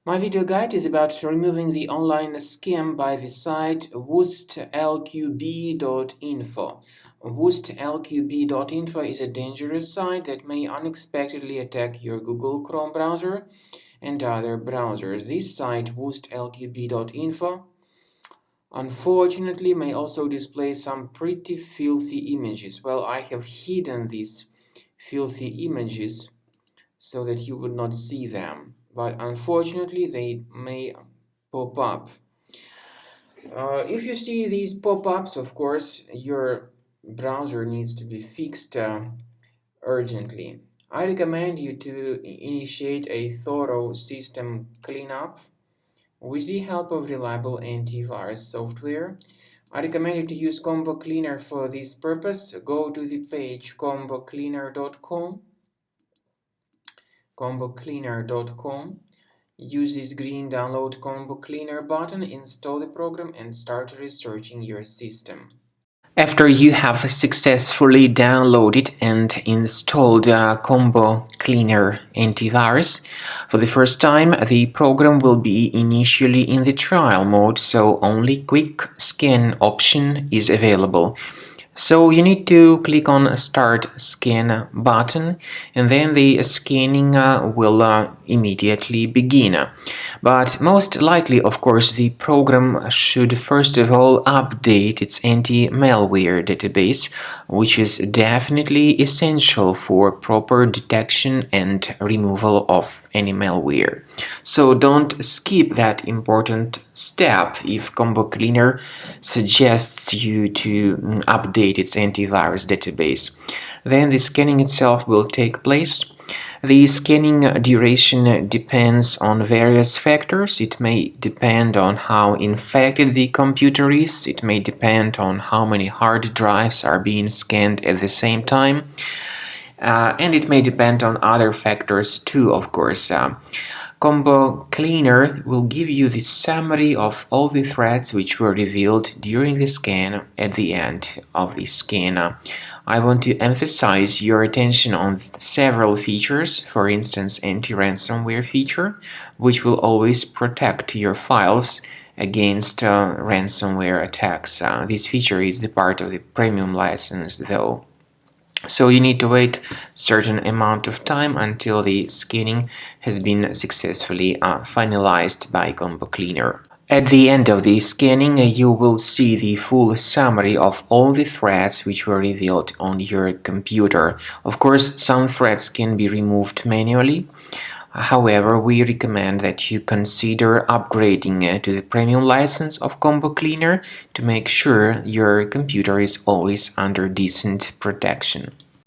My video guide is about removing the online scam by the site Wustlqb.info. Wustlqb.info is a dangerous site that may unexpectedly attack your Google Chrome browser and other browsers. This site, Wustlqb.info, unfortunately may also display some pretty filthy images. Well, I have hidden these filthy images so that you would not see them, but unfortunately they may pop up. If you see these pop-ups, of course, your browser needs to be fixed urgently. I recommend you to initiate a thorough system cleanup with the help of reliable antivirus software. I recommend you to use Combo Cleaner for this purpose. Go to the page combocleaner.com. combocleaner.com. Use this green download Combo Cleaner button, install the program and start researching your system. After you have successfully downloaded and installed Combo Cleaner antivirus, for the first time the program will be initially in the trial mode, so only quick scan option is available. So you need to click on Start Scan button, and then the scanning will immediately begin. But most likely, of course, the program should first of all update its anti-malware database, which is definitely essential for proper detection and removal of any malware. So don't skip that important step if Combo Cleaner suggests you to update its antivirus database. Then the scanning itself will take place. The scanning duration depends on various factors. It may depend on how infected the computer is. It may depend on how many hard drives are being scanned at the same time. And it may depend on other factors too, of course. Combo Cleaner will give you the summary of all the threats which were revealed during the scan at the end of the scan. I want to emphasize your attention on several features, for instance, anti-ransomware feature, which will always protect your files against ransomware attacks. This feature is the part of the premium license, though. So you need to wait a certain amount of time until the scanning has been successfully finalized by Combo Cleaner. At the end of the scanning, you will see the full summary of all the threats which were revealed on your computer. Of course, some threats can be removed manually. However, we recommend that you consider upgrading to the premium license of Combo Cleaner to make sure your computer is always under decent protection.